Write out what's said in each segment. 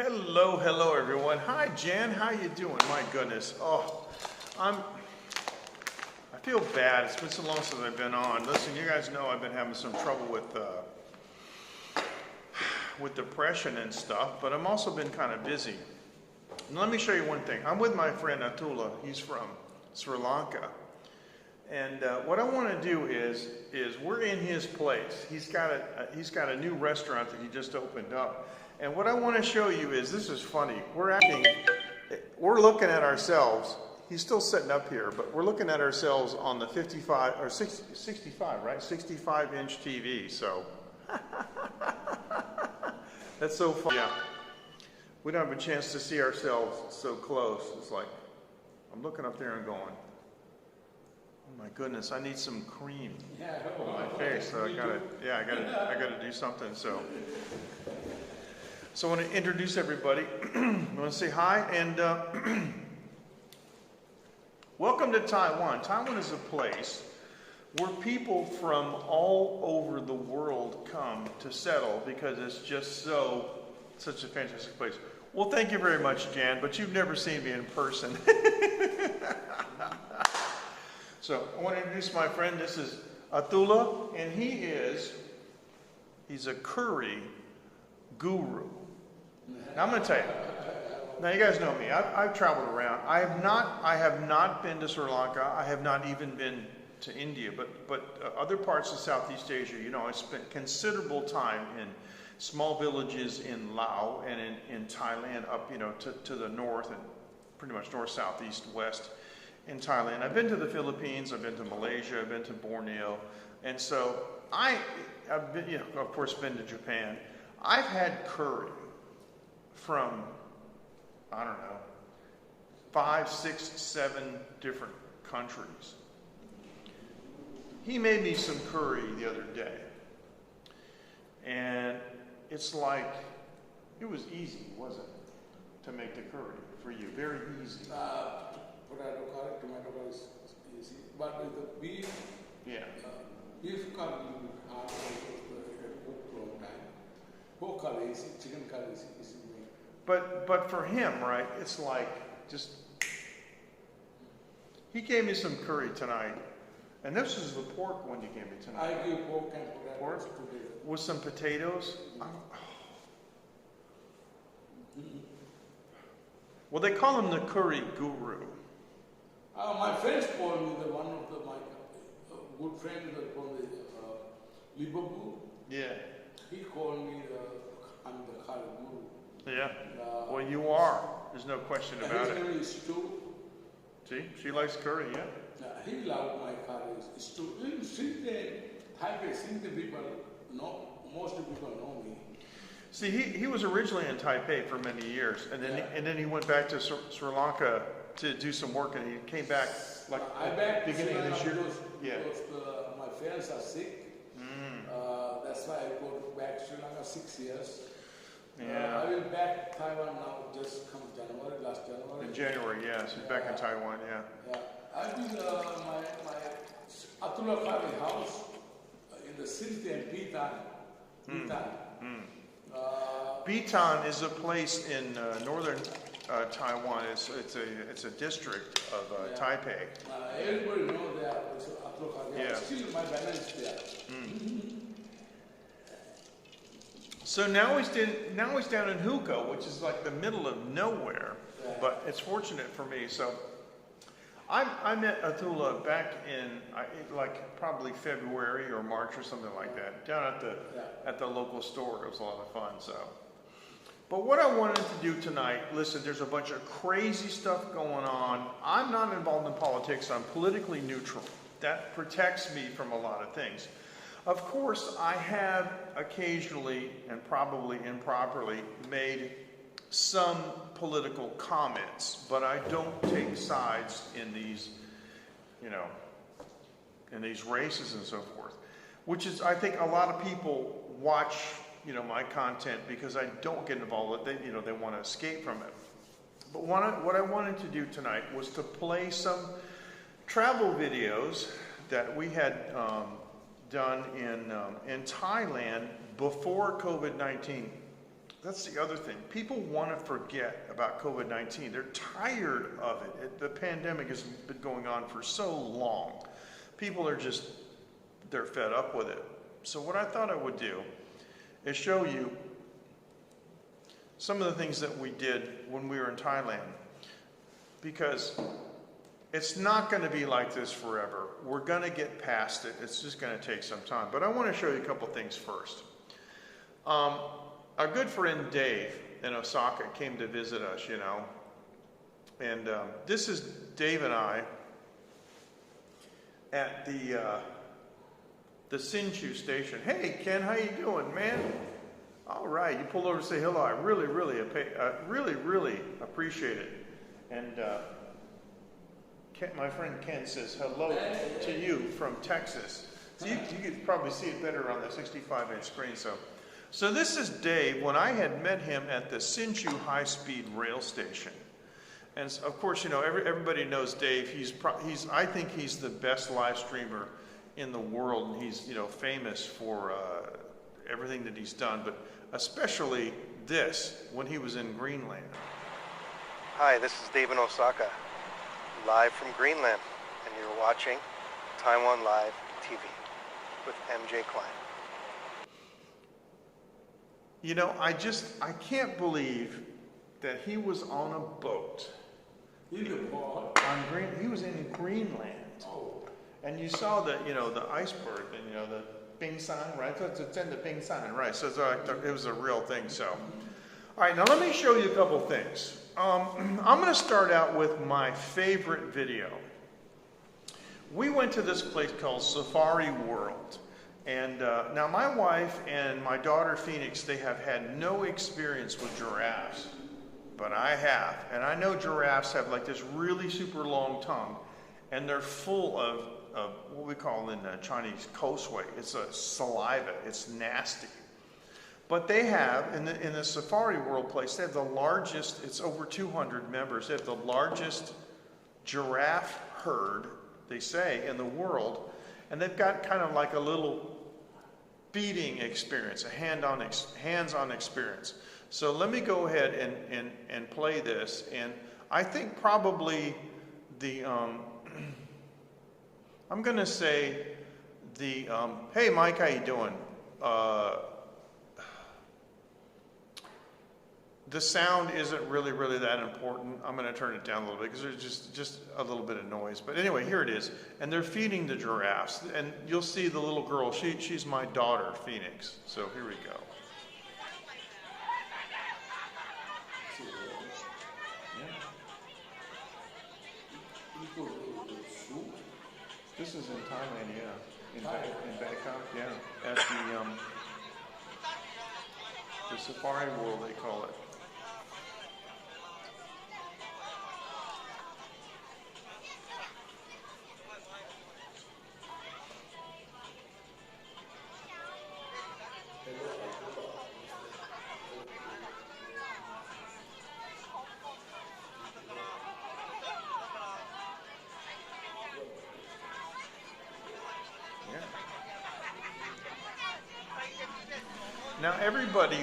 Hello everyone. Hi Jan, how you doing? My goodness. I feel bad. It's been so long since I've been on. Listen, you guys know I've been having some trouble with depression and stuff, but I've also been kind of busy. And let me show you one thing. I'm with my friend Athula. He's from Sri Lanka. And what I want to do is we're in his place. He's got a new restaurant that he just opened up. And what I want to show you is, this is funny. We're looking at ourselves. He's still sitting up here, but we're looking at ourselves on the 55 or 65, right? 65-inch TV. So that's so fun. Yeah, we don't have a chance to see ourselves so close. It's like I'm looking up there and going, "Oh my goodness, I need some cream on my face." So I gotta do something. So I want to introduce everybody. I want to say hi and welcome to Taiwan. Taiwan is a place where people from all over the world come to settle because it's just such a fantastic place. Well, thank you very much, Jan, but you've never seen me in person. So I want to introduce my friend. This is Athula, and he's a curry guru. Now I'm going to tell you. Now you guys know me. I've traveled around. I have not been to Sri Lanka. I have not even been to India. But other parts of Southeast Asia, you know, I spent considerable time in small villages in Laos and in Thailand, up to the north and pretty much north, south, east, west in Thailand. I've been to the Philippines. I've been to Malaysia. I've been to Borneo, and so I've been, of course, been to Japan. I've had curry from, I don't know, 5, 6, 7 different countries. He made me some curry the other day. And it's like, it was easy, wasn't it, to make the curry for you? Very easy. Potato curry, tomato curry is easy. But with the beef, beef curry you have to cook for a long time. Pork curry is easy, chicken curry is easy. But for him, right, it's like just, he gave me some curry tonight, and this is the pork one you gave me tonight. I give pork and potatoes today. With some potatoes. Well, they call him the curry guru. My friends called me, my good friend from Liverpool. Yeah. He called me I'm the curry guru. Yeah. Well, you are. There's no question about it. His name is Stu. See, she likes curry. Yeah. He loved my curry. Stu. Since the people know, most people know me. See, he was originally in Taipei for many years, and then he went back to Sri Lanka to do some work, and he came back like beginning of this year. Because my parents are sick. That's why I go back to Sri Lanka 6 years. Yeah. I will back Taiwan now, just come last January. In January, yes. He's back in Taiwan, yeah. I've been my Athula family house in the city and Bitan. Bitan is a place in northern Taiwan. It's a district of Taipei. Everybody knows that Athula family house. Still my banner is there. So now he's down in Huko, which is like the middle of nowhere, but it's fortunate for me. So I met Athula back in like probably February or March or something like that, down at the local store. It was a lot of fun. So, but what I wanted to do tonight, listen, there's a bunch of crazy stuff going on. I'm not involved in politics. I'm politically neutral. That protects me from a lot of things. Of course, I have occasionally and probably improperly made some political comments, but I don't take sides in these, in these races and so forth. Which is, I think, a lot of people watch, my content because I don't get involved with it. They want to escape from it. But what I wanted to do tonight was to play some travel videos that we had done in Thailand before COVID-19 That's the other thing. People want to forget about COVID-19. They're tired of it. The pandemic has been going on for so long. People are just, they're fed up with it. So what I thought I would do is show you some of the things that we did when we were in Thailand, because it's not going to be like this forever. We're going to get past it. It's just going to take some time. But I want to show you a couple things first. Our good friend Dave in Osaka came to visit us, you know. And this is Dave and I at the Hsinchu station. Hey, Ken, how you doing, man? All right, you pulled over to say hello. I really appreciate it. And Ken, my friend Ken says hello to you from Texas. So you could probably see it better on the 65-inch screen. So this is Dave when I had met him at the Hsinchu high-speed rail station. And of course, you know, everybody knows Dave. I think he's the best live streamer in the world, and he's, you know, famous for everything that he's done, but especially this when he was in Greenland. Hi, this is Dave in Osaka, live from Greenland, and you're watching Taiwan Live TV with MJ Klein. You know, I can't believe that he was on a boat. He was in Greenland. Oh. And you saw the, you know, the iceberg and, you know, the Bingsan, right? It's in the Bingsan, right? So it was a real thing, so. All right, now let me show you a couple things. I'm going to start out with my favorite video. We went to this place called Safari World. And now my wife and my daughter Phoenix, they have had no experience with giraffes, but I have. And I know giraffes have like this really super long tongue, and they're full of what we call in Chinese kosui. It's a saliva, it's nasty. But they have, in the Safari World place, they have the largest, it's over 200 members, they have the largest giraffe herd, they say, in the world. And they've got kind of like a little feeding experience, a hands-on experience. So let me go ahead and play this. And I think probably the, I'm going to say the, hey Mike, how you doing? The sound isn't really that important. I'm going to turn it down a little bit because there's just a little bit of noise. But anyway, here it is. And they're feeding the giraffes. And you'll see the little girl. She's my daughter, Phoenix. So here we go. This is in Thailand, yeah. In Bangkok, yeah. At the Safari World, they call it. Now everybody,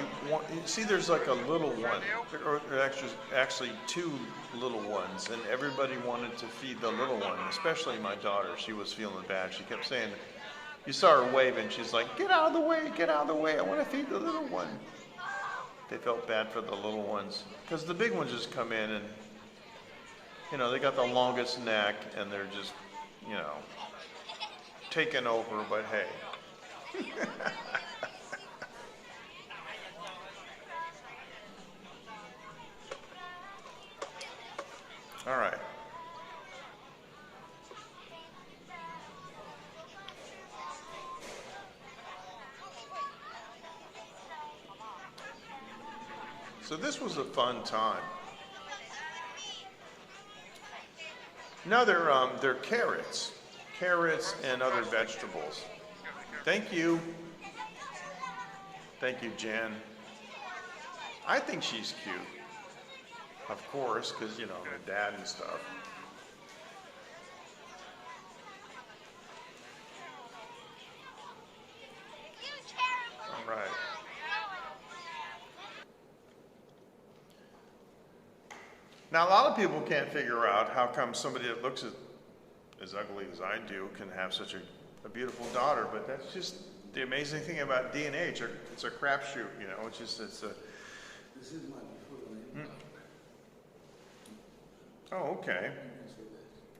see there's like a little one, or actually two little ones, and everybody wanted to feed the little one, especially my daughter. She was feeling bad. She kept saying, you saw her waving, she's like, get out of the way, I want to feed the little one. They felt bad for the little ones, because the big ones just come in and, you know, they got the longest neck, and they're just, you know, taking over, but hey. All right. So this was a fun time. Now they're carrots and other vegetables. Thank you. Thank you, Jen. I think she's cute. Of course, because, you know, her dad and stuff. All right. Now, a lot of people can't figure out how come somebody that looks as ugly as I do can have such a beautiful daughter, but that's just the amazing thing about DNA. It's a crapshoot, you know. It's just This is my before name. Oh, okay.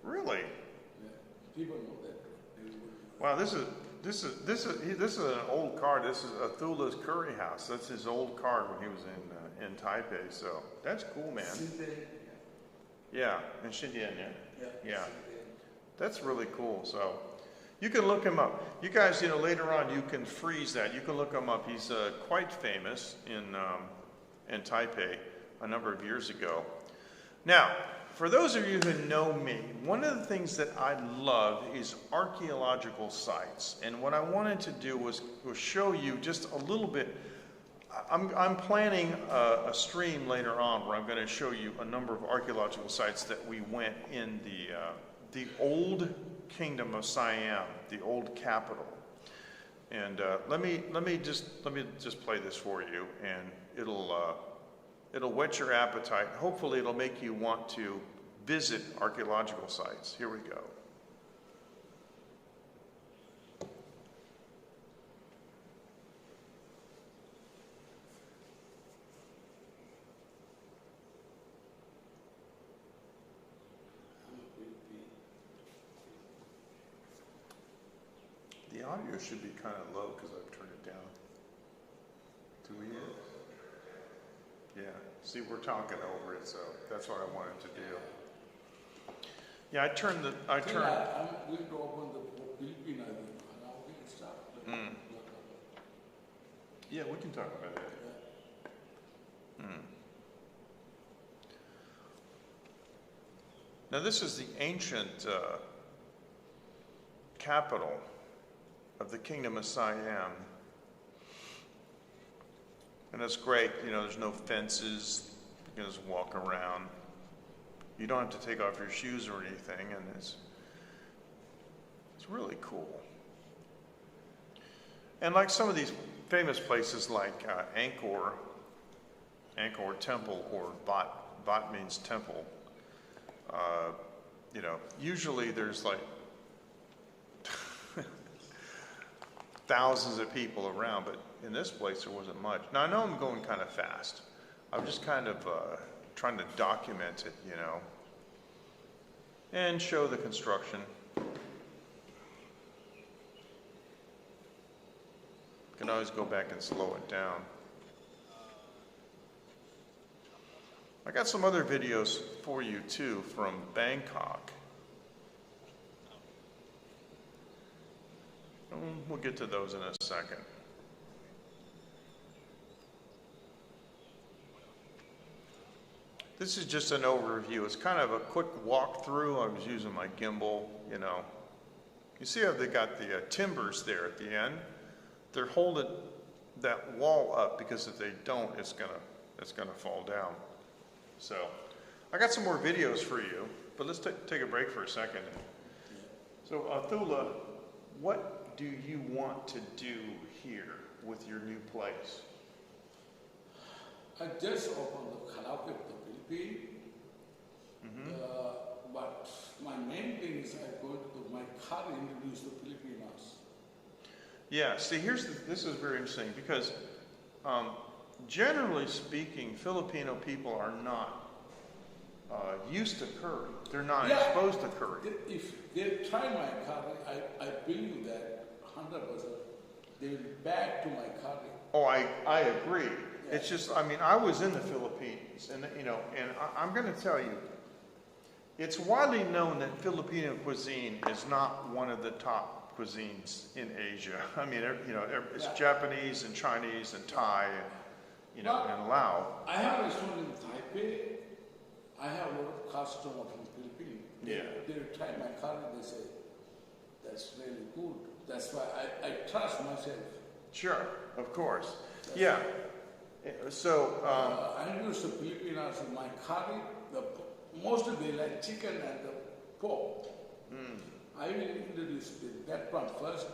Really? Yeah. People know that. Wow, this is an old card. This is Athula's curry house. That's his old card when he was in Taipei. So that's cool, man. Yeah, in Xindian, yeah. That's really cool. So you can look him up. You guys, you know, later on you can freeze that. You can look him up. He's quite famous in Taipei a number of years ago. Now, for those of you who know me, one of the things that I love is archaeological sites. And what I wanted to do was show you just a little bit. I'm planning a stream later on where I'm going to show you a number of archaeological sites that we went in the old kingdom of Siam, the old capital. And let me just play this for you, and it'll whet your appetite. Hopefully, it'll make you want to visit archaeological sites. Here we go. The audio should be kind of low because I've turned it down. Do we? Yeah. See, we're talking over it, so that's what I wanted to do. Yeah, I turned. I'm going to open the Philippine, I think. Now we can start. Yeah, we can talk about it. Now, this is the ancient capital of the Kingdom of Siam. And it's great, you know, there's no fences, you can just walk around. You don't have to take off your shoes or anything, and it's really cool. And like some of these famous places like Angkor Temple, or Bat means temple, you know, usually there's like thousands of people around, but in this place there wasn't much. Now I know I'm going kind of fast. I'm just kind of trying to document it, you know, and show the construction. You can always go back and slow it down. I got some other videos for you too from Bangkok. We'll get to those in a second. This is just an overview. It's kind of a quick walkthrough. I was using my gimbal, you know. You see how they got the timbers there at the end? They're holding that wall up because if they don't, it's gonna fall down. So, I got some more videos for you, but let's take a break for a second. So, Athula, what do you want to do here with your new place? I just opened the karaoke at the Philippines, but my main thing is I'm going to my car introduce the Filipinos. Yeah, see, this is very interesting because generally speaking, Filipino people are not used to curry. They're not exposed to curry. If they try my curry, I believe that 100% they will back to my curry. Oh, I agree. Yeah. It's just, I mean, I was in the Philippines, and you know, and I'm going to tell you, it's widely known that Filipino cuisine is not one of the top cuisines in Asia. I mean, you know, it's Japanese and Chinese and Thai, and, you know, and Lao. I have a restaurant in Taipei. I have a lot of customers from the Philippines. They try my curry, they say, that's really good. That's why I trust myself. Sure, of course. Yeah. So I introduced the Filipinos in my curry. Mostly they like chicken and the pork. I will introduce that one first,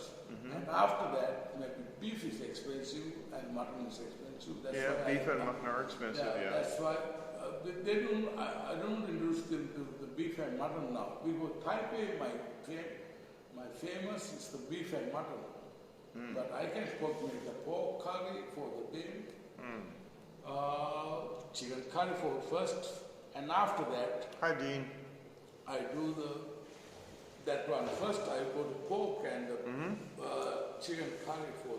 and after that, maybe beef is expensive and mutton is expensive. That's beef and mutton are expensive. Yeah, that's why they don't. I don't introduce them to the beef and mutton now. Because Taipei, my famous is the beef and mutton. But I can make the pork curry for the beef, chicken curry for first, and after that. Hi, Dean. I do that one first. I go to pork and chicken curry for.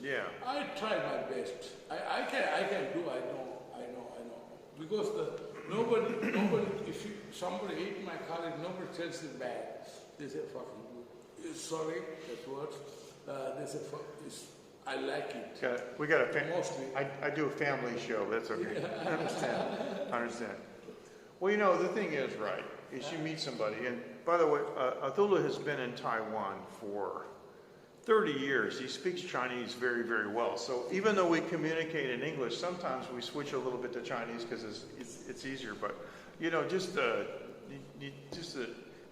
Yeah. I try my best. I can do. I know. Because nobody. If somebody eat my curry, nobody tells it bad. They say fucking good. Sorry, that word. They say I like it. We got a Mostly. I do a family show. That's okay. I understand. Well, you know, the thing is, right, is you meet somebody, and by the way, Athula has been in Taiwan for 30 years. He speaks Chinese very, very well. So even though we communicate in English, sometimes we switch a little bit to Chinese because it's easier. But, you know,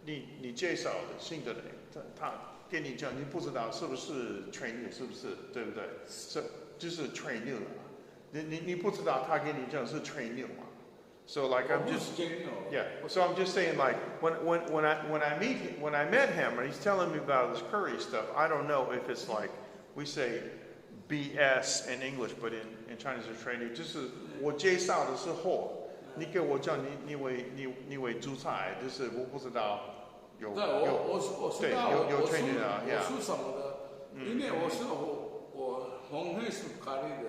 你介绍的新的人，他跟你讲，你不知道是不是 trainer， 是不是对不对？是就是 trainer 你不知道他跟你讲是 trainer 嘛？ So like I'm just So I'm just saying like when I met him and he's telling me about this curry stuff, I don't know if it's like we say BS in English, but in Chinese it's training. 就是我介绍的是货，你给我讲你为主菜，就是我不知道有 training 啊，我是什么的？因为我红黑是咖喱的。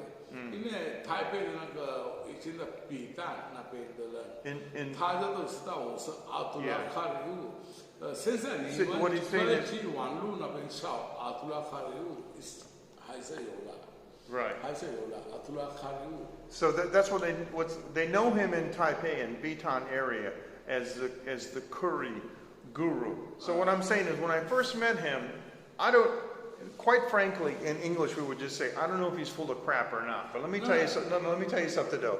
因为台北的那个以前的比蛋那边的人，他都知道我是阿杜拉卡里乌。现在你们去网络那边找阿杜拉卡里乌，还是有了。Right. 还是有了阿杜拉卡里乌。So that's what they know him in Taipei and Bitan area as the curry guru. So what I'm saying is when I first met him, quite frankly, in English, we would just say, I don't know if he's full of crap or not. But let me tell you something. No, let me tell you something, though.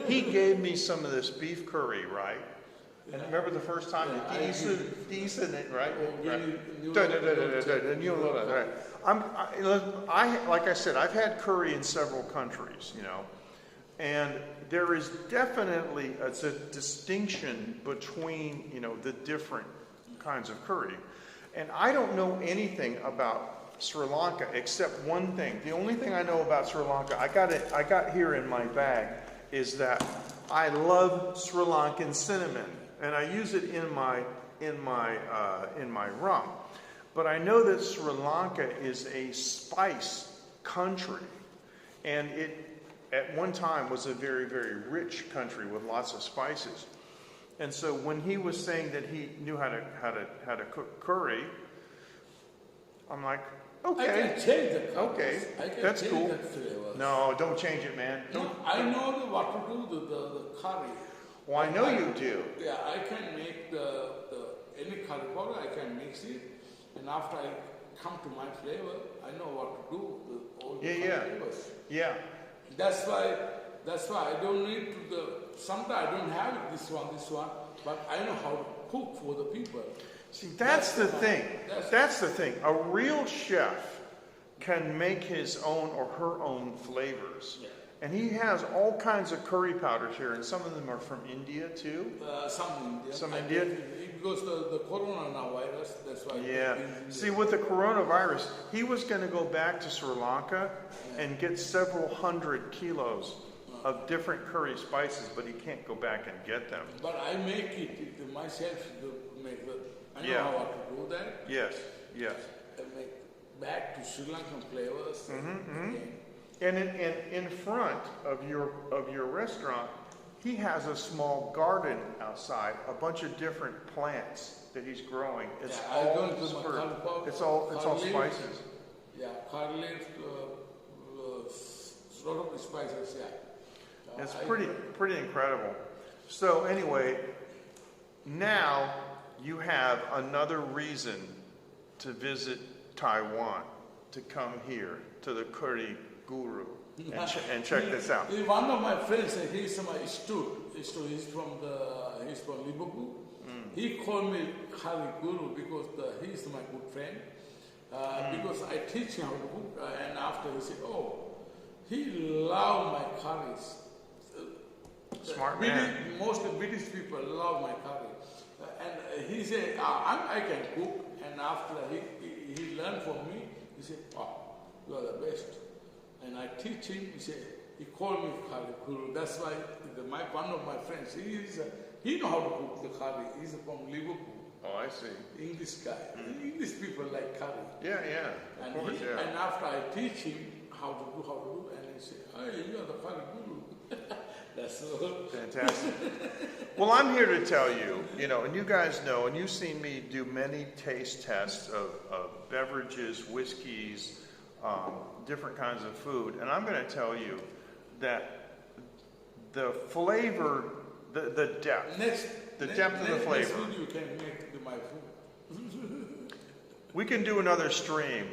He gave me some of this beef curry, right? And remember the first time, right? Like I said, I've had curry in several countries, you know, and there is definitely a distinction between, you know, the different kinds of curry. And I don't know anything about Sri Lanka except one thing. The only thing I know about Sri Lanka, I got here in my bag, is that I love Sri Lankan cinnamon, and I use it in my rum. But I know that Sri Lanka is a spice country, and it at one time was a very, very rich country with lots of spices. And so when he was saying that he knew how to cook curry, I'm like, okay, I can change the colors. Okay, I can that's change cool. The flavors. No, don't change it, man. No, I know what to do the curry. Well, I know you do. Yeah, I can make any curry powder. I can mix it, and after I come to my flavor, I know what to do with all the flavors. Yeah. That's why I don't need to sometimes I don't have this one, but I know how to cook for the people. See, that's the thing. That's the thing. A real chef can make his own or her own flavors. Yeah. And he has all kinds of curry powders here, and some of them are from India too. Some Indian. Because the coronavirus, that's why. Yeah. See, with the coronavirus, he was going to go back to Sri Lanka and get several hundred kilos of different curry spices, but he can't go back and get them. But I make it myself to make I know how to do that. Yes. I make back to Sri Lankan flavors. And in front of your restaurant, he has a small garden outside, a bunch of different plants that he's growing. It's all spices. Yeah, curry leaf, lot of spices. Yeah. It's pretty incredible. So anyway, now you have another reason to visit Taiwan, to come here to the curry guru and check this out. One of my friends, he's my student. He's from Liverpool. He called me curry guru because he's my good friend. Because I teach him how to cook, and after he said, "Oh, he loved my curries." Smart man. Mostly British people love my curry. And he said, I can cook. And after he learned from me, he said, wow, you are the best. And I teach him, he called me curry guru. That's why one of my friends, he know how to cook the curry. He's from Liverpool. Oh, I see. English guy. English people like curry. Yeah, yeah. And, Of course, yeah. and after I teach him how to do, and he said, hey, you are the curry guru. That's all. Fantastic. Well, I'm here to tell you, and you guys know, and you've seen me do many taste tests of beverages, whiskeys, different kinds of food, and I'm going to tell you that the flavor, the depth, depth of the flavor. Next you can make my food. We can do another stream,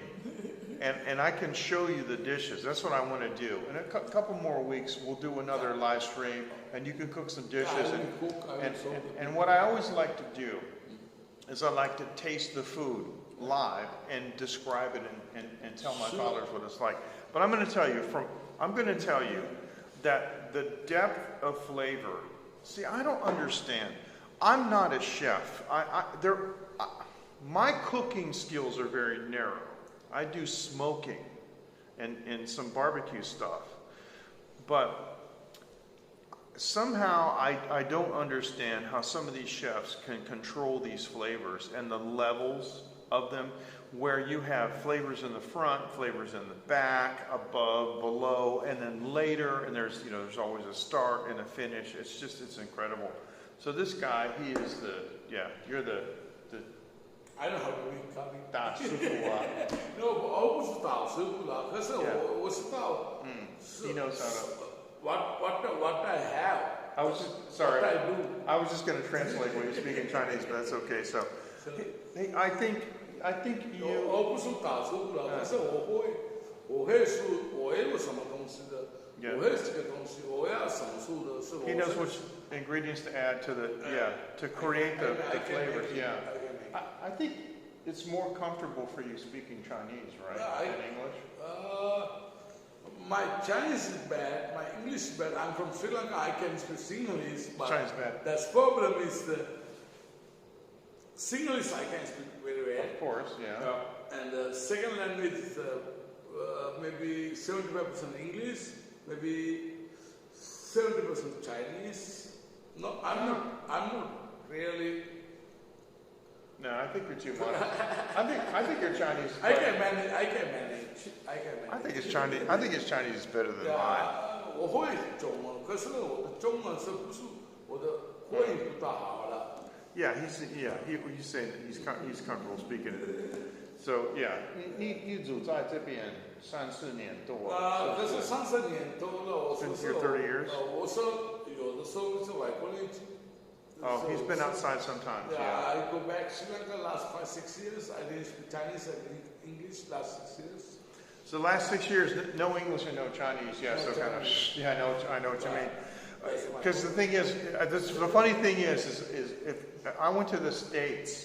and I can show you the dishes. That's what I want to do. In a couple more weeks, we'll do another live stream, and you can cook some dishes. And what I always like to do is I like to taste the food live and describe it and tell my followers what it's like. But I'm going to tell you that the depth of flavor. See, I don't understand. I'm not a chef. My cooking skills are very narrow. I do smoking and some barbecue stuff. But somehow I don't understand how some of these chefs can control these flavors and the levels of them, where you have flavors in the front, flavors in the back, above, below, and then later, and there's always a start and a finish. It's incredible. So this guy, you're the I don't know how to make curry. 大师傅啊。 No, 我不是大师傅啦，可是我知道。He knows how to. What I have. I was just sorry. What I do. I was just going to translate what you speak in Chinese, but that's okay. So, hey, I think you. 我不是大师傅啦，可是我会说我有什么东西的，我会这个东西，我要什么数的是我。He knows which ingredients to add to to create the flavors. Yeah. I think it's more comfortable for you speaking Chinese, right, than English? My Chinese is bad, my English is bad. I'm from Sri Lanka, I can speak Sinhalese, but Chinese bad. the problem is the Sinhalese I can speak very well. Of course, yeah. And the second language is maybe 75% English, maybe 70% Chinese. No, I'm not really. No, I think you're too much. I think your Chinese. I can manage. I think his Chinese is better than mine. 我会中文，可是我的中文是不是我的会不大好了。Yeah, he's saying that he's comfortable speaking it. So yeah, 你住在这边3-4年多。可是30年多了，我说 Since you're 30 years. 我说有的时候是外国人。Oh, he's been outside sometimes. Yeah, yeah. I go back Sri Lanka last 5-6 years. I didn't speak Chinese. I didn't English last 6 years. So the last 6 years, no English and no Chinese. Yeah, No so kind of. Chinese. Yeah, I know what you mean. Because the thing is, the funny thing is if I went to the States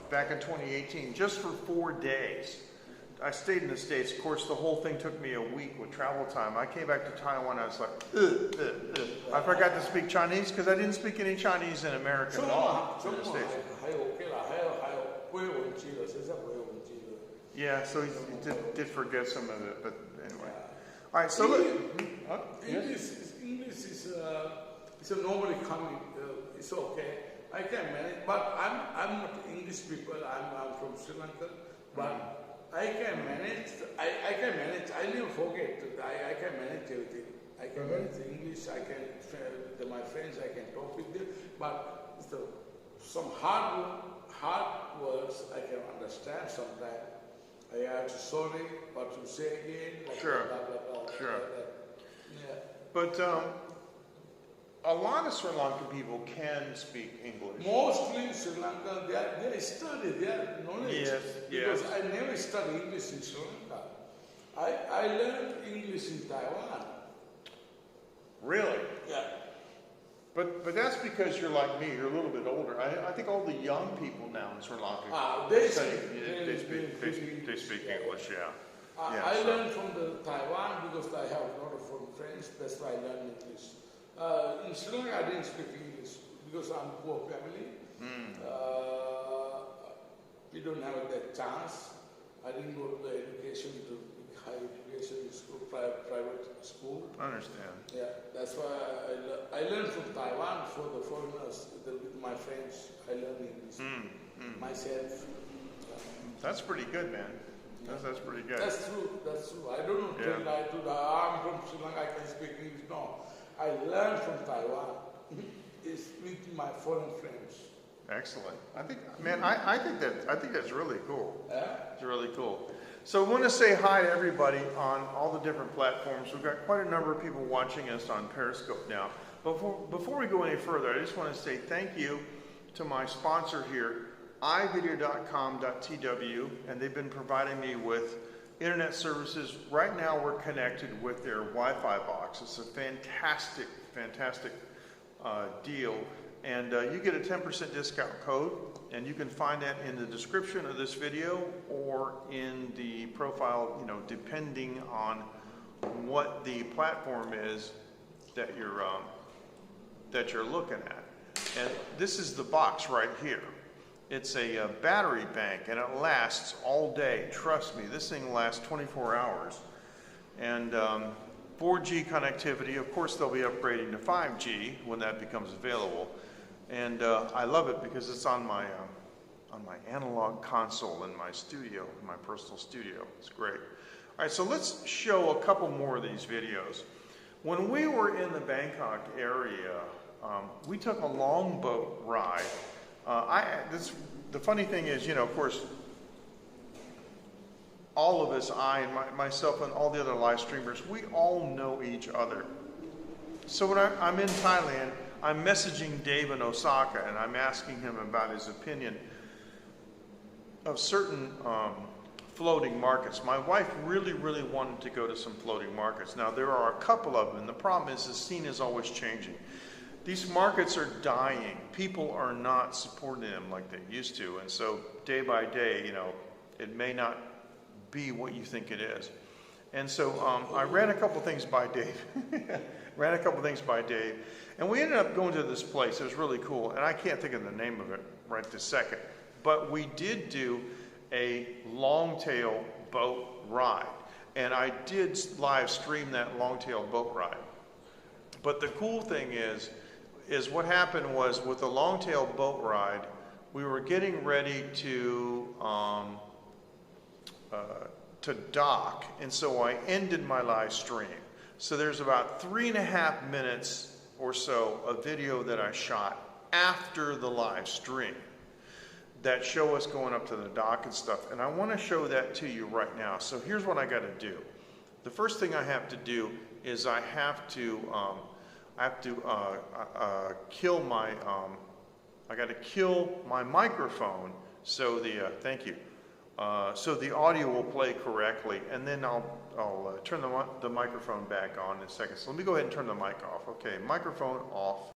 back in 2018 just for 4 days. I stayed in the States. Of course, the whole thing took me a week with travel time. I came back to Taiwan. I was like, I forgot to speak Chinese because I didn't speak any Chinese in America at all in the States. Yeah, so he did forget some of it, but anyway. All right, so look. English is normally coming. It's okay. I can manage, but I'm not English people. I'm from Sri Lanka, but. I can manage. I never forget. I can manage everything. I can manage English. I can my friends. I can talk with them. But some hard words I can understand sometimes. I have to sorry what to say again. Like Sure. Blah, blah, blah, Sure. Yeah. But a lot of Sri Lankan people can speak English. Mostly Sri Lanka, they study, they have knowledge. Yes, Because yes. I never studied English in Sri Lanka. I learned English in Taiwan. Really? Yeah. But that's because you're like me. You're a little bit older. I think all the young people now in Sri Lanka They speak English. Yeah. I learned from the Taiwan because I have a lot of foreign friends. That's why I learned English. in Sri Lanka, I didn't speak English because I'm poor family. We don't have that chance. I didn't go to the education to higher education school, private school. I understand. Yeah, that's why I learned from Taiwan for the foreigners. With my friends, I learned English myself. That's pretty good, man. That's pretty good. That's true. That's true. I don't know. I'm from Sri Lanka. I can speak English. No, I learned from Taiwan. It's with my foreign friends. Excellent. I think, man, I think that's really cool. Yeah? It's really cool. So I want to say hi to everybody on all the different platforms. We've got quite a number of people watching us on Periscope now. Before we go any further, I just want to say thank you to my sponsor here, ivideo.com.tw, and they've been providing me with internet services. Right now we're connected with their Wi-Fi box. It's a fantastic deal. And you get a 10% discount code, and you can find that in the description of this video or in the profile, depending on what the platform is that you're looking at. And this is the box right here. It's a battery bank, and it lasts all day. Trust me, this thing lasts 24 hours. And 4G connectivity, of course they'll be upgrading to 5G when that becomes available. And I love it because it's on my analog console in my studio, in my personal studio. It's great. All right, so let's show a couple more of these videos. When we were in the Bangkok area, we took a longboat ride. The funny thing is, of course, all of us, I and myself and all the other live streamers, we all know each other. So when I'm in Thailand, I'm messaging Dave in Osaka, and I'm asking him about his opinion of certain floating markets. My wife really wanted to go to some floating markets. Now, there are a couple of them, and the problem is the scene is always changing. These markets are dying. People are not supporting them like they used to, and so day by day, it may not be what you think it is. And so I ran a couple things by Dave. And we ended up going to this place. It was really cool, and I can't think of the name of it right this second. But we did do a long-tail boat ride, and I did live stream that long-tail boat ride. But the cool thing is what happened was with the long-tail boat ride, we were getting ready to dock, and so I ended my live stream. So there's about 3.5 minutes or so of video that I shot after the live stream that show us going up to the dock and stuff, and I want to show that to you right now. So here's what I got to do. The first thing I have to do is I have to kill my I got to kill my microphone so the so the audio will play correctly, and then I'll turn the microphone back on in a second. So let me go ahead and turn the mic off. Okay, microphone off.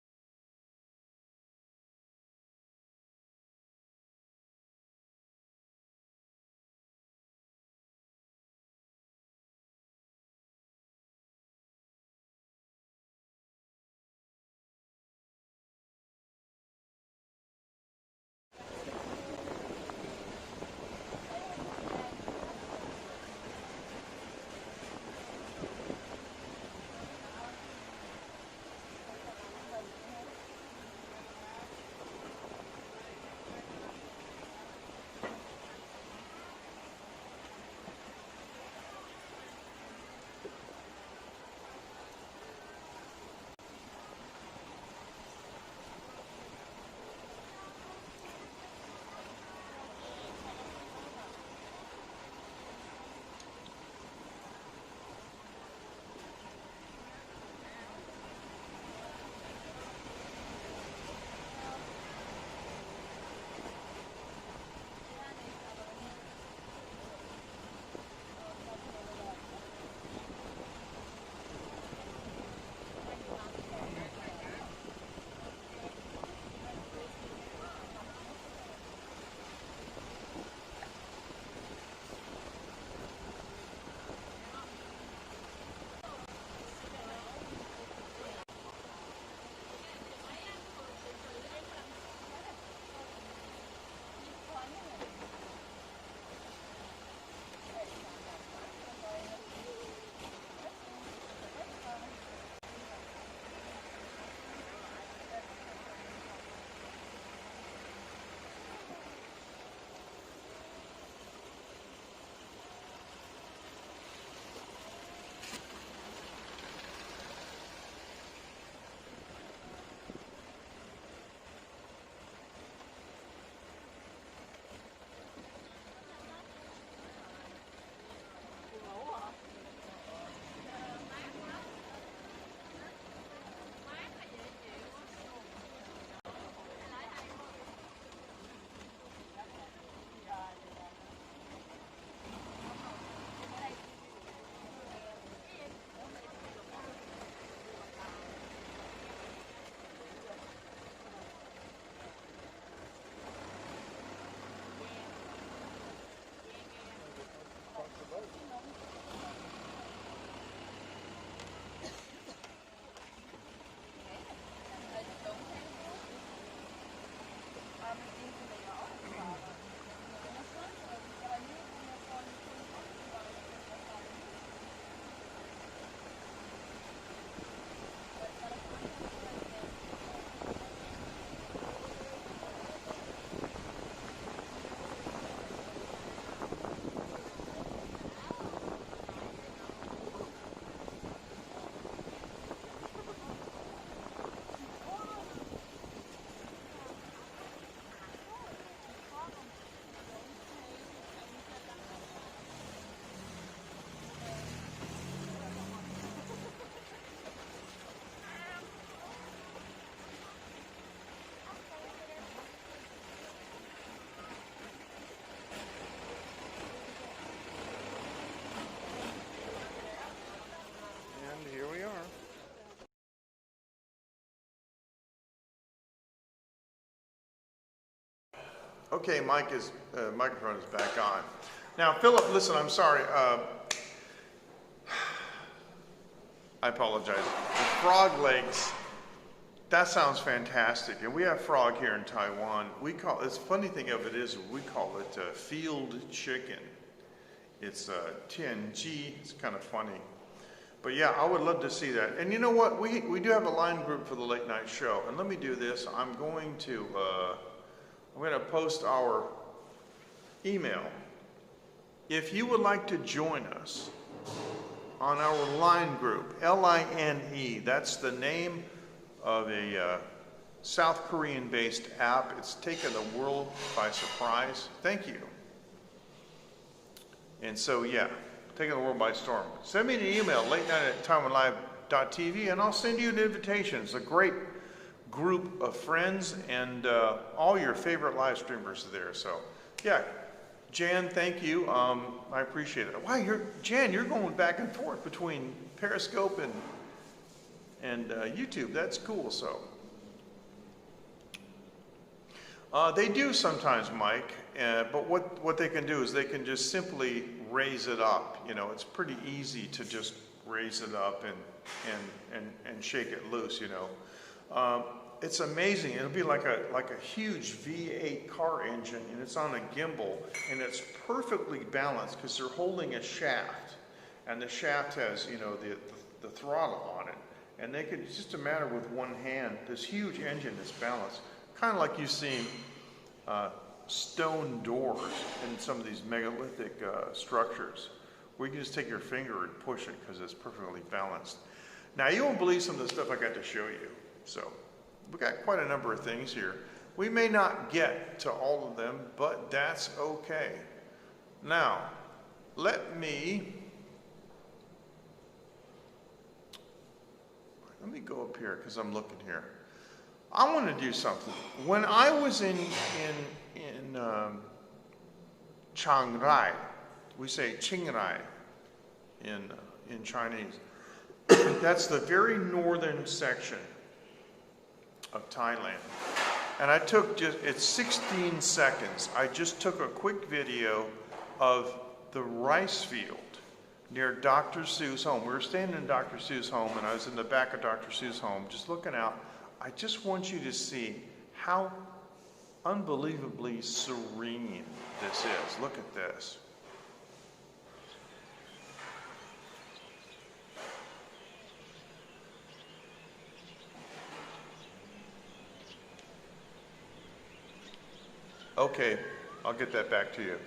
Okay, microphone is back on. Now, Philip, listen, I'm sorry. I apologize. The frog legs, that sounds fantastic. And we have frog here in Taiwan. It's funny thing of it is, we call it field chicken. It's tianji. It's kind of funny. But yeah, I would love to see that. And you know what? We do have a line group for the late night show. And let me do this. I'm going to post our email. If you would like to join us on our line group, LINE, that's the name of a South Korean-based app. It's taken the world by surprise. Thank you. And so, yeah, taking the world by storm. Send me an email, latenight@taiwanlive.tv, and I'll send you an invitation. It's a great group of friends, and all your favorite live streamers are there. So, yeah. Jan, thank you. I appreciate it. Wow, Jan, you're going back and forth between Periscope and YouTube. That's cool. So they do sometimes, Mike. But what they can do is they can just simply raise it up. You know, it's pretty easy to just raise it up and shake it loose. You know. It's amazing. It'll be like a huge V8 car engine, and it's on a gimbal, and it's perfectly balanced because they're holding a shaft, and the shaft has, you know, the throttle on it, and it's just a matter with one hand. This huge engine is balanced, kind of like you've seen stone doors in some of these megalithic structures, where you can just take your finger and push it because it's perfectly balanced. Now, you won't believe some of the stuff I got to show you. So we got quite a number of things here. We may not get to all of them, but that's okay. Now, let me go up here because I'm looking here. I want to do something. When I was in Chiang Rai, we say Chiang Rai in Chinese. That's the very northern section of Thailand. And I took it's 16 seconds. I just took a quick video of the rice field near Dr. Sue's home. We were staying in Dr. Sue's home, and I was in the back of Dr. Sue's home just looking out. I just want you to see how unbelievably serene this is. Look at this. Okay, I'll get that back to you.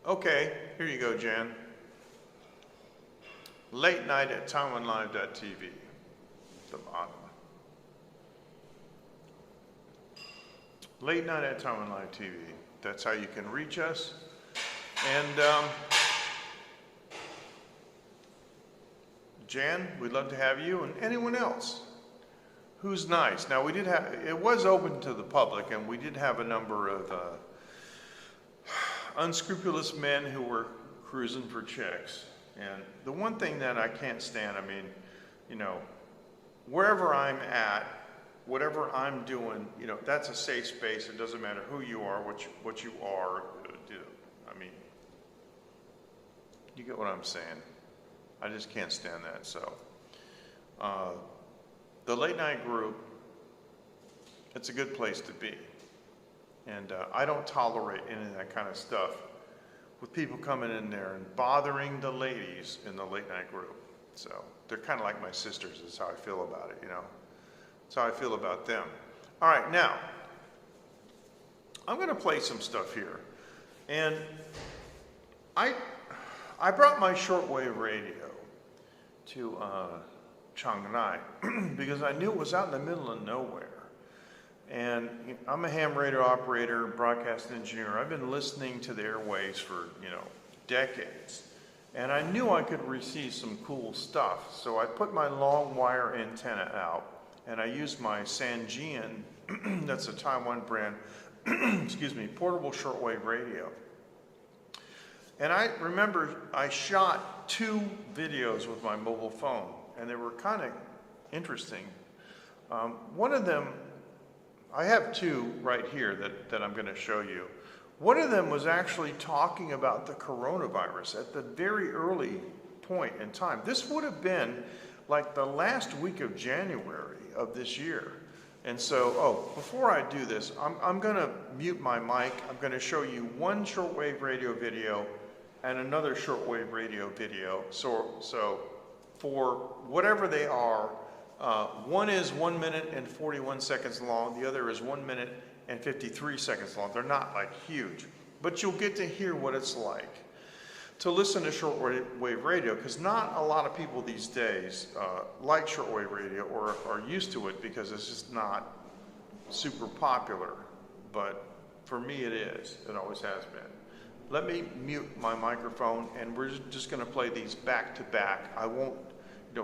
Okay, here you go, Jan. Late night at taiwanlive.tv. The bottom. Late night at Taiwan TV. That's how you can reach us. And Jan, we'd love to have you and anyone else who's nice. Now, it was open to the public, and we did have a number of unscrupulous men who were cruising for chicks. And the one thing that I can't stand, I mean, you know, wherever I'm at, whatever I'm doing, you know, that's a safe space. It doesn't matter who you are, what you are. I mean, you get what I'm saying. I just can't stand that. So, the late night group, it's a good place to be. And I don't tolerate any of that kind of stuff with people coming in there and bothering the ladies in the late night group. So they're kind of like my sisters, is how I feel about it, you know. That's how I feel about them. All right, now, I'm going to play some stuff here. And I brought my shortwave radio to Chiang Rai because I knew it was out in the middle of nowhere. And I'm a ham radio operator, broadcast engineer. I've been listening to the airwaves for, you know, decades. And I knew I could receive some cool stuff. So I put my long wire antenna out, and I used my Sanjian, that's a Taiwan brand, excuse me, portable shortwave radio. And I remember I shot 2 videos with my mobile phone, and they were kind of interesting. One of them, I have two right here that I'm going to show you. One of them was actually talking about the coronavirus at the very early point in time. This would have been like the last week of January of this year. And so, before I do this, I'm going to mute my mic. I'm going to show you one shortwave radio video and another shortwave radio video. So for whatever they are, one is 1 minute and 41 seconds long. The other is 1 minute and 53 seconds long. They're not like huge, but you'll get to hear what it's like to listen to shortwave radio, because not a lot of people these days like shortwave radio or are used to it because it's just not super popular. But for me it is. It always has been. Let me mute my microphone, and we're just going to play these back to back. I won't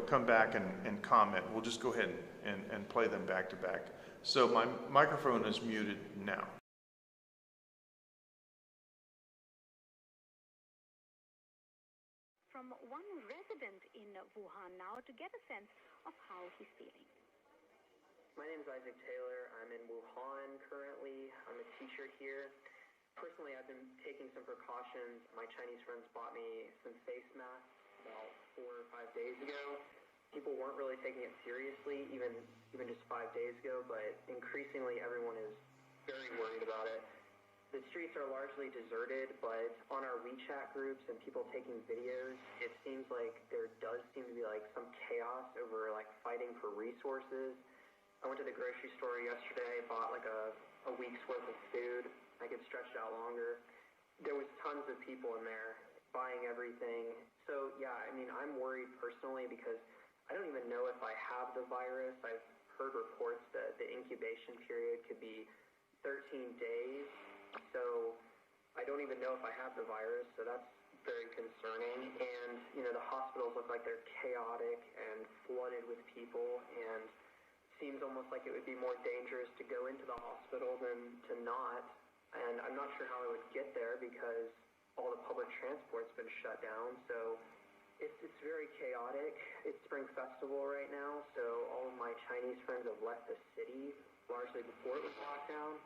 come back and comment. We'll just go ahead and play them back to back. So my microphone is muted now. From one resident in Wuhan now to get a sense of how he's feeling. My name is Isaac Taylor. I'm in Wuhan currently. I'm a teacher here. Personally, I've been taking some precautions. My Chinese friends bought me some face masks about 4 or 5 days ago. People weren't really taking it seriously, even just 5 days ago, but increasingly everyone is very worried about it. The streets are largely deserted, but on our WeChat groups and people taking videos, it seems like there does seem to be like some chaos over like fighting for resources. I went to the grocery store yesterday, bought like a week's worth of food. I could stretch it out longer. There was tons of people in there buying everything. So yeah, I mean, I'm worried personally because I don't even know if I have the virus. I've heard reports that the incubation period could be 13 days. So I don't even know if I have the virus, so that's very concerning. And, the hospitals look like they're chaotic and flooded with people, and it seems almost like it would be more dangerous to go into the hospital than to not. And I'm not sure how I would get there because all the public transport's been shut down, so it's very chaotic. It's Spring Festival right now, so all of my Chinese friends have left the city largely before it was locked down.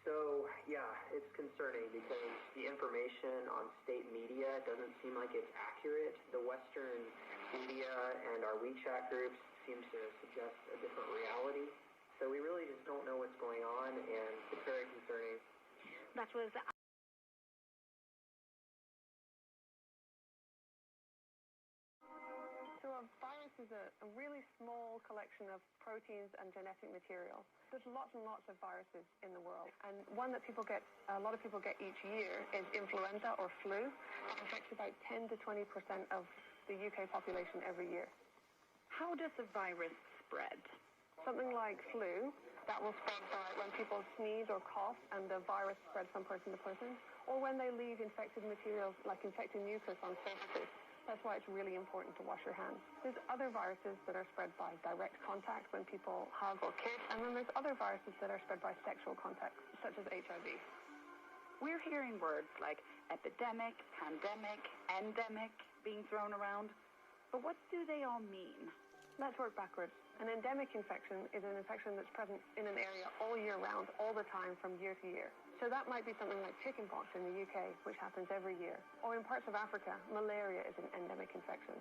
So, yeah, it's concerning because the information on state media doesn't seem like it's accurate. The Western media and our WeChat groups seem to suggest a different reality. So we really just don't know what's going on, and it's very concerning. That was So a virus is a really small collection of proteins and genetic material. There's lots and lots of viruses in the world, and one that a lot of people get each year is influenza or flu. It affects about 10 to 20% of the UK population every year. how does the virus spread? Something like flu, that will spread by when people sneeze or cough and the virus spreads from person to person, or when they leave infected materials like infected mucus on surfaces. That's why it's really important to wash your hands. There's other viruses that are spread by direct contact when people hug or kiss, and then there's other viruses that are spread by sexual contact, such as HIV. We're hearing words like epidemic, pandemic, endemic being thrown around, but what do they all mean? Let's work backwards. An endemic infection is an infection that's present in an area all year round, all the time, from year to year. So that might be something like chickenpox in the UK, which happens every year. Or in parts of Africa, malaria is an endemic infection.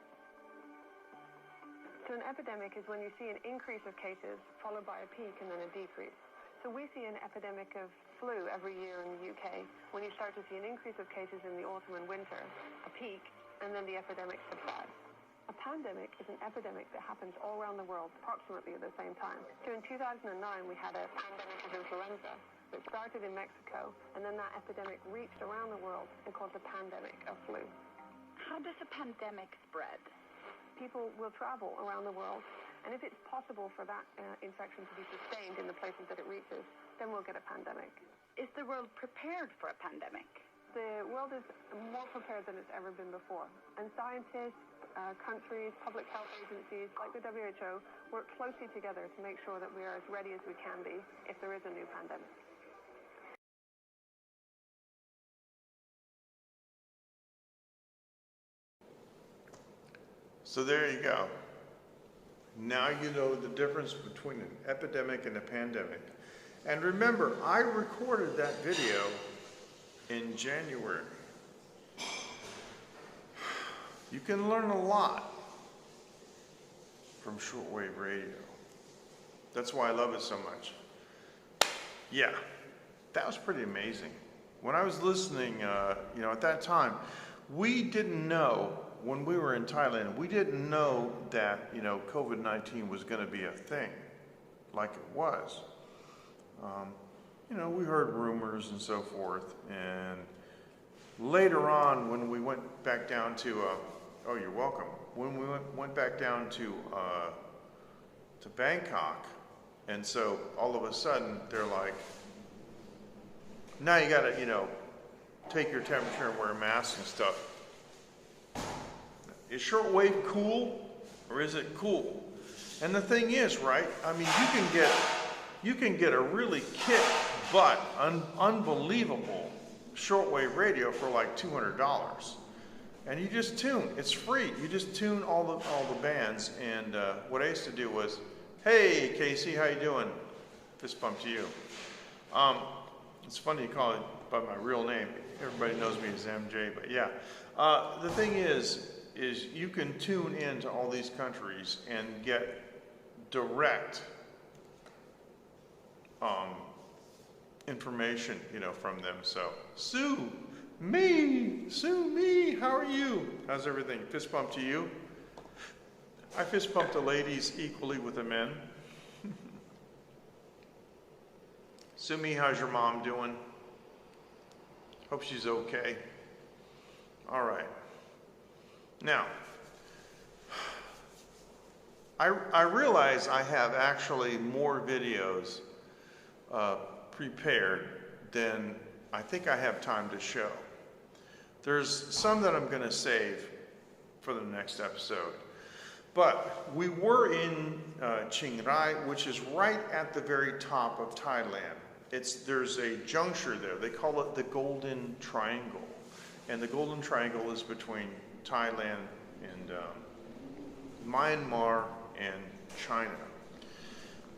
So an epidemic is when you see an increase of cases followed by a peak and then a decrease. So we see an epidemic of flu every year in the UK when you start to see an increase of cases in the autumn and winter, a peak, and then the epidemic subsides. A pandemic is an epidemic that happens all around the world approximately at the same time. So in 2009, we had a pandemic of influenza that started in Mexico, and then that epidemic reached around the world and caused a pandemic of flu. How does a pandemic spread? People will travel around the world, and if it's possible for that infection to be sustained in the places that it reaches, then we'll get a pandemic. Is the world prepared for a pandemic? The world is more prepared than it's ever been before, and scientists, countries, public health agencies like the WHO work closely together to make sure that we are as ready as we can be if there is a new pandemic. So there you go. Now you know the difference between an epidemic and a pandemic. And remember, I recorded that video in January. You can learn a lot from shortwave radio. That's why I love it so much. Yeah, that was pretty amazing. When I was listening, at that time, we didn't know, when we were in Thailand, we didn't know that, COVID-19 was going to be a thing like it was. We heard rumors and so forth. And later on, when we went back down to, oh, you're welcome. When we went back down to Bangkok, and so all of a sudden they're like, now you gotta, take your temperature and wear a mask and stuff. Is shortwave cool, or is it cool? And the thing is, right? I mean, you can get a really kick butt, unbelievable shortwave radio for like $200, and you just tune. It's free. You just tune all the bands. And what I used to do was, hey Casey, how you doing? Fist bump to you. It's funny you call it by my real name. Everybody knows me as MJ, but yeah. The thing is you can tune into all these countries and get direct information, from them. So, Sue me, how are you? How's everything? Fist bump to you. I fist bump the ladies equally with the men. Sue me, how's your mom doing? Hope she's okay. All right. Now, I realize I have actually more videos prepared than I think I have time to show. There's some that I'm going to save for the next episode. But we were in Chiang Rai, which is right at the very top of Thailand. There's a juncture there. They call it the Golden Triangle. And the Golden Triangle is between Thailand and Myanmar and China.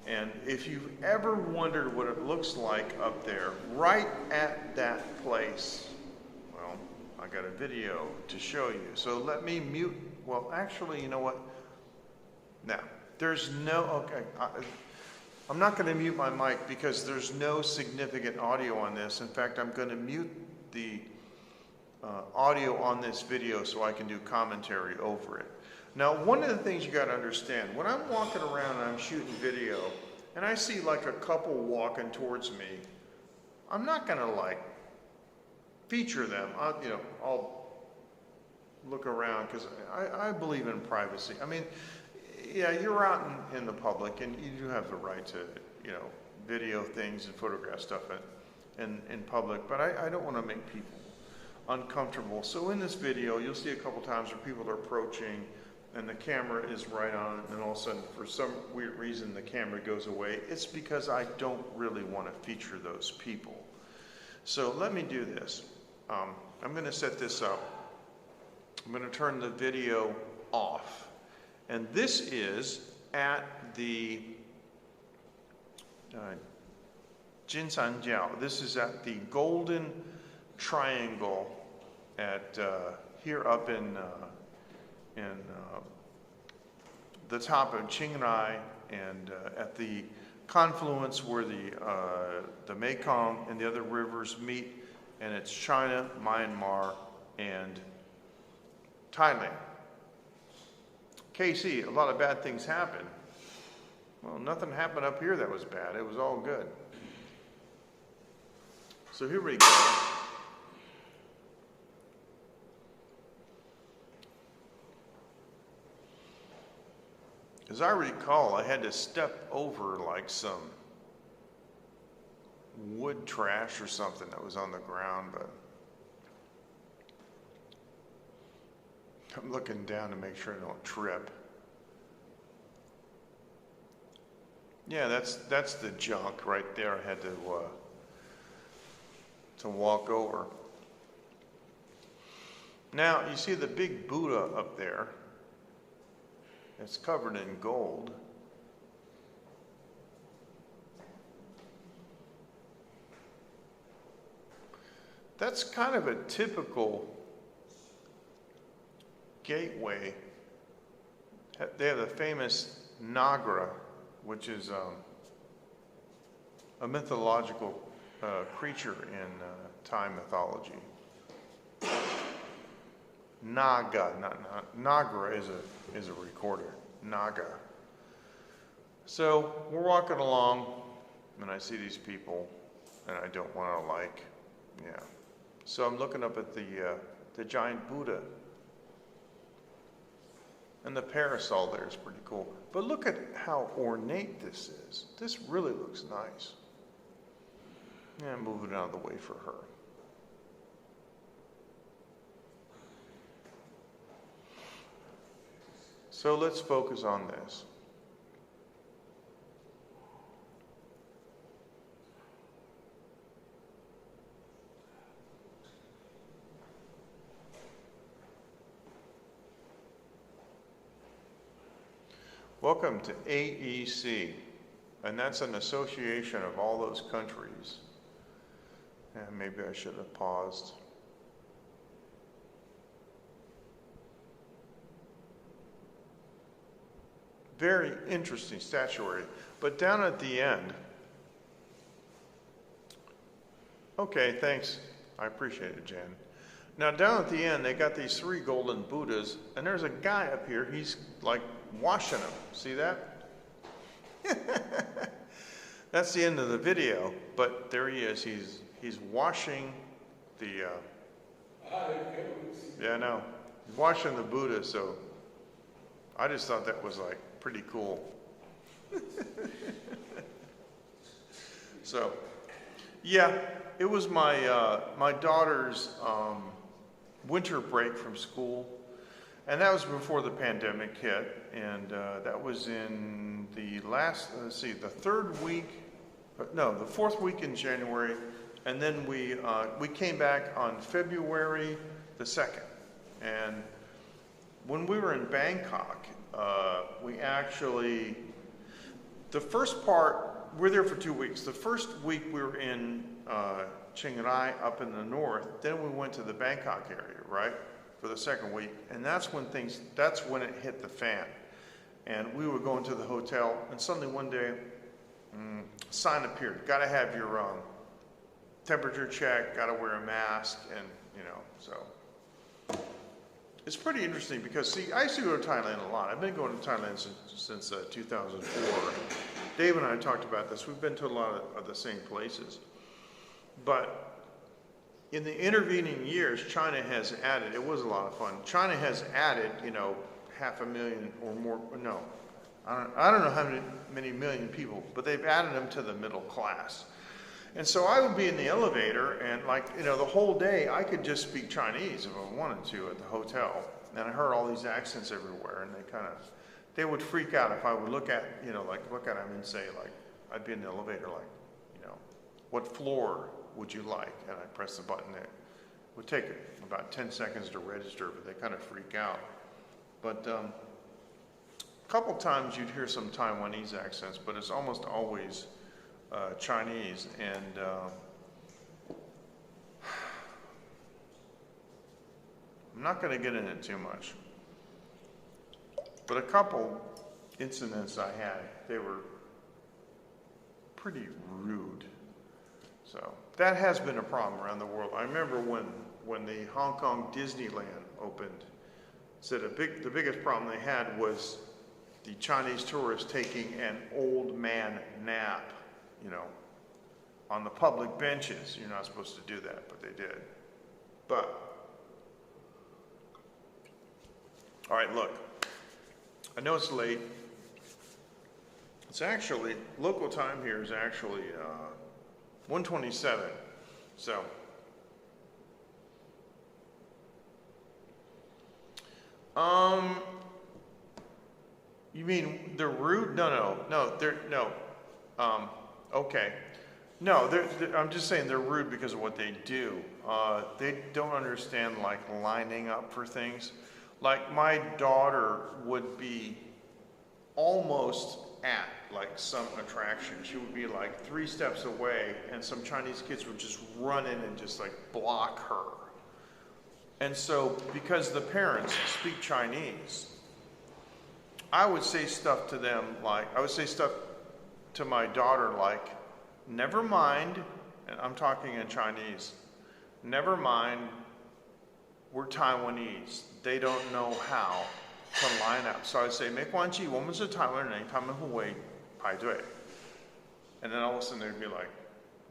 And if you've ever wondered what it looks like up there, right at that place, well, I got a video to show you. So let me mute. Well, actually, you know what? Now, there's no, okay, I'm not going to mute my mic because there's no significant audio on this. In fact, I'm going to mute the audio on this video so I can do commentary over it. Now, one of the things you got to understand, when I'm walking around and I'm shooting video and I see like a couple walking towards me, I'm not going to like feature them. I'll look around because I believe in privacy. I mean, yeah, you're out in the public and you do have the right to, video things and photograph stuff in public, but I don't want to make people uncomfortable. So in this video, you'll see a couple times where people are approaching and the camera is right on it, and all of a sudden, for some weird reason, the camera goes away. It's because I don't really want to feature those people. So let me do this. I'm going to set this up. I'm going to turn the video off. And this is at the Jinsanjiao. This is at the Golden Triangle at here up in the top of Chiang Rai, and at the confluence where the Mekong and the other rivers meet, and it's China, Myanmar, and Thailand. KC, a lot of bad things happen. Well, nothing happened up here that was bad. It was all good. So here we go. As I recall, I had to step over like some wood trash or something that was on the ground, but I'm looking down to make sure I don't trip. Yeah, that's the junk right there. I had to walk over. Now, you see the big Buddha up there. It's covered in gold. That's kind of a typical gateway. They have the famous Nagra, which is a mythological creature in Thai mythology. Naga, Nagra is a recorder. Naga. So we're walking along, and I see these people, and I don't want to yeah. So I'm looking up at the giant Buddha. And the parasol there is pretty cool. But look at how ornate this is. This really looks nice. Yeah, I'm moving out of the way for her. So let's focus on this. Welcome to AEC, and that's an association of all those countries. And maybe I should have paused. Very interesting statuary. But down at the end, okay, thanks. I appreciate it, Jan. Now down at the end, they got these 3 golden Buddhas, and there's a guy up here, he's like washing them. See that? That's the end of the video, but there he is. He's washing the, yeah, no, he's washing the Buddha, so I just thought that was like pretty cool. So, yeah, it was my my daughter's winter break from school, and that was before the pandemic hit, and that was in the last, the 4th week in January, and then we came back on February the 2nd, and when we were in Bangkok, we actually, the first part, we're there for 2 weeks. The first week we were in Chiang Rai up in the north, then we went to the Bangkok area, right, for the 2nd week, and that's when it hit the fan. And we were going to the hotel, and suddenly one day, sign appeared, gotta have your temperature check, gotta wear a mask, and so. It's pretty interesting because, see, I used to go to Thailand a lot. I've been going to Thailand since 2004. Dave and I talked about this. We've been to a lot of the same places. But in the intervening years, China has added, it was a lot of fun. China has added, 500,000 or more, no, I don't know how many million people, but they've added them to the middle class. And so I would be in the elevator, and the whole day I could just speak Chinese if I wanted to at the hotel. And I heard all these accents everywhere, and they would freak out if I would look at them and say, I'd be in the elevator, what floor would you like? And I'd press the button. It would take about 10 seconds to register, but they kind of freak out. But a couple times you'd hear some Taiwanese accents, but it's almost always Chinese, and I'm not going to get into it too much, but a couple incidents I had, they were pretty rude. So that has been a problem around the world. I remember when the Hong Kong Disneyland opened, said the biggest problem they had was the Chinese tourists taking an old man nap, on the public benches. You're not supposed to do that, but they did. But, all right, look, I know it's late. It's actually, local time here is actually 1:27, so. You mean they're rude? No, okay. No, I'm just saying they're rude because of what they do. They don't understand lining up for things. Like my daughter would be almost at like some attraction. She would be like 3 steps away, and some Chinese kids would just run in and just like block her. And so, because the parents speak Chinese, I would say stuff to them like, I would say stuff to my daughter like, never mind, and I'm talking in Chinese, never mind, we're Taiwanese. They don't know how to line up. So I'd say, 没关系，我们是台湾人，他们会排队. And then all of a sudden they'd be like,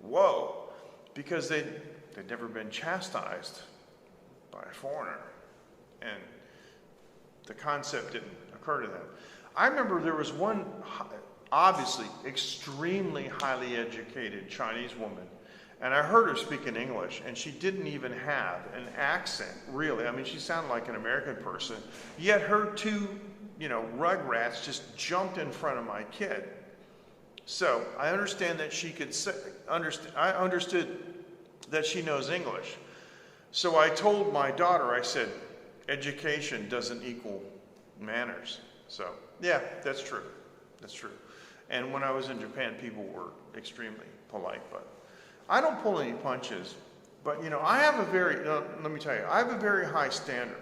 whoa, because they'd never been chastised by a foreigner. And the concept didn't occur to them. I remember there was one, obviously, extremely highly educated Chinese woman, and I heard her speak in English, and she didn't even have an accent, really. I mean, she sounded like an American person, yet her 2, rugrats just jumped in front of my kid. So I understand that she could say, I understood that she knows English. So I told my daughter, I said, education doesn't equal manners. So yeah, that's true. That's true. And when I was in Japan, people were extremely polite, but I don't pull any punches. But I have a very, let me tell you, I have a very high standard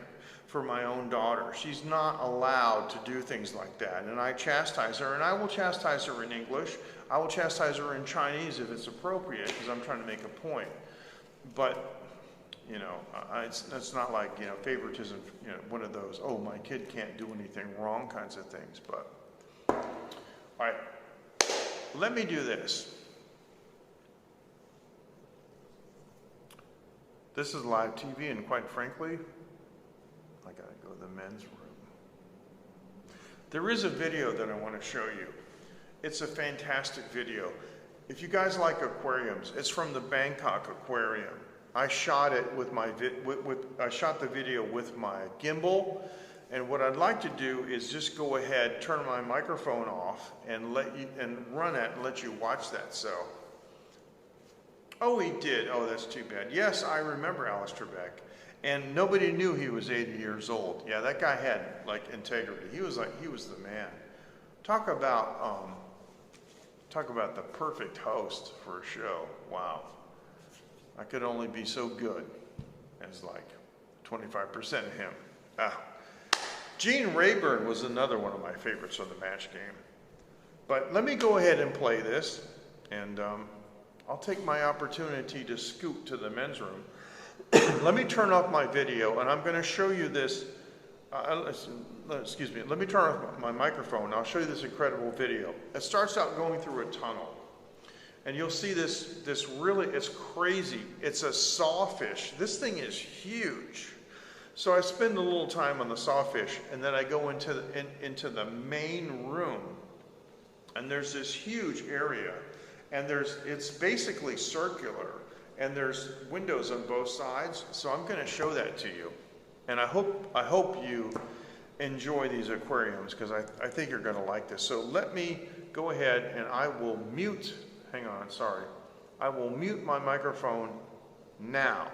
for my own daughter. She's not allowed to do things like that. And I chastise her, and I will chastise her in English. I will chastise her in Chinese if it's appropriate, because I'm trying to make a point. But, it's not like, favoritism, one of those, oh, my kid can't do anything wrong kinds of things. But, all right, let me do this. This is live TV, and quite frankly, I gotta go to the men's room. There is a video that I want to show you. It's a fantastic video. If you guys like aquariums, it's from the Bangkok Aquarium. I shot it with my I shot the video with my gimbal, and what I'd like to do is just go ahead, turn my microphone off, and run it and let you watch that. So. Oh, he did. Oh, that's too bad. Yes, I remember Alistair Beck. And nobody knew he was 80 years old. Yeah, that guy had like integrity. He was the man. Talk about the perfect host for a show. Wow. I could only be so good as like 25% of him. Gene Rayburn was another one of my favorites on the Match Game. But let me go ahead and play this, and I'll take my opportunity to scoot to the men's room. Let me turn off my video, and I'm going to show you this. Excuse me. Let me turn off my microphone, and I'll show you this incredible video. It starts out going through a tunnel, and you'll see this really, it's crazy. It's a sawfish. This thing is huge. So I spend a little time on the sawfish, and then I go into the main room, and there's this huge area. And it's basically circular, and there's windows on both sides. So I'm going to show that to you, and I hope you enjoy these aquariums, because I think you're going to like this. So let me go ahead, and I will mute. Hang on, sorry. I will mute my microphone now.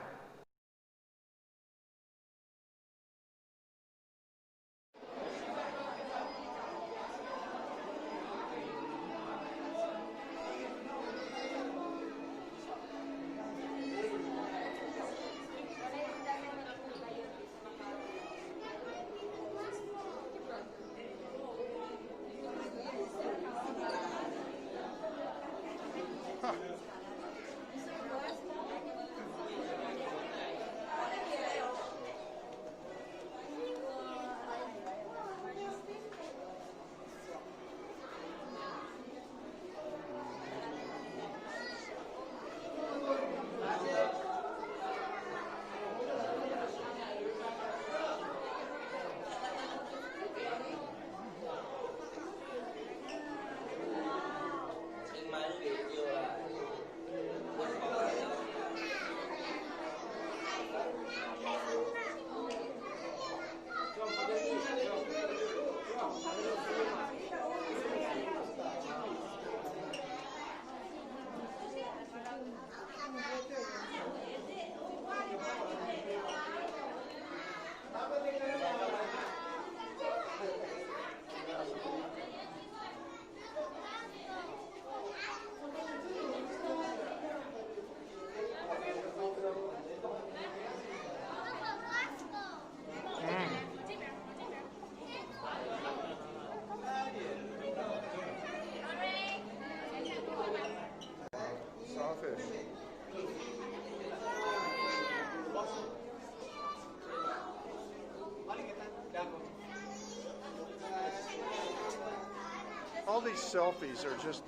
all these selfies are just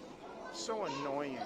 so annoying.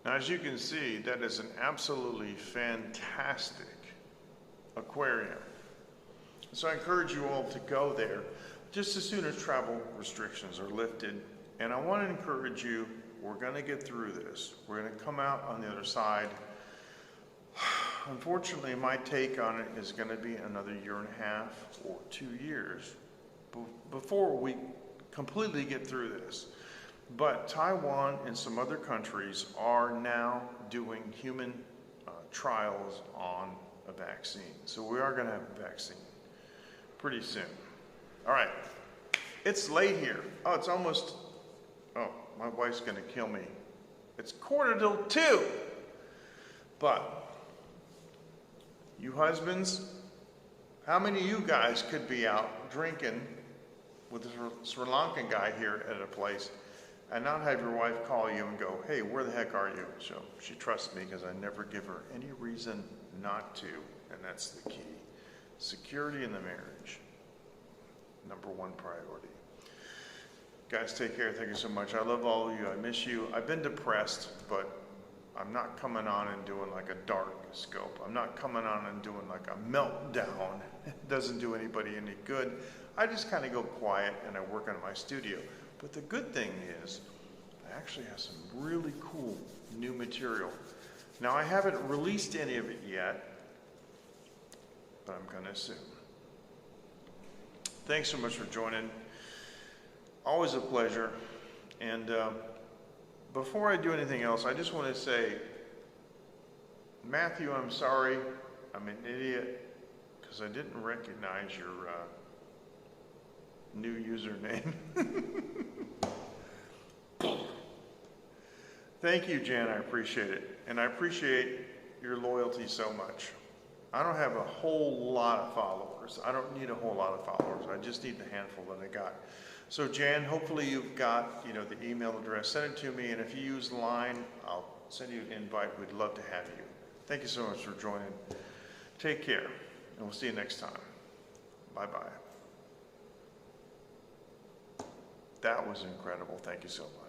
Now, as you can see, that is an absolutely fantastic aquarium. So I encourage you all to go there just as soon as travel restrictions are lifted. And I want to encourage you, we're going to get through this. We're going to come out on the other side. Unfortunately, my take on it is going to be another 1.5 years or 2 years before we completely get through this. But Taiwan and some other countries are now doing human trials on a vaccine. So we are going to have a vaccine pretty soon. All right. It's late here. Oh, it's almost, oh, my wife's going to kill me. It's 1:45. But you husbands, how many of you guys could be out drinking with a Sri Lankan guy here at a place and not have your wife call you and go, hey, where the heck are you? So she trusts me because I never give her any reason not to, and that's the key. Security in the marriage, #1 priority. Guys, take care. Thank you so much. I love all of you. I miss you. I've been depressed, but I'm not coming on and doing like a dark scope. I'm not coming on and doing like a meltdown. It doesn't do anybody any good. I just kind of go quiet and I work on my studio. But the good thing is, I actually have some really cool new material. Now, I haven't released any of it yet, but I'm going to soon. Thanks so much for joining. Always a pleasure. And before I do anything else, I just want to say, Matthew, I'm sorry. I'm an idiot because I didn't recognize your new username. Thank you, Jan. I appreciate it. And I appreciate your loyalty so much. I don't have a whole lot of followers. I don't need a whole lot of followers. I just need the handful that I got. So Jan, hopefully you've got, the email address. Send it to me, and if you use Line, I'll send you an invite. We'd love to have you. Thank you so much for joining. Take care, and we'll see you next time. Bye-bye. That was incredible. Thank you so much.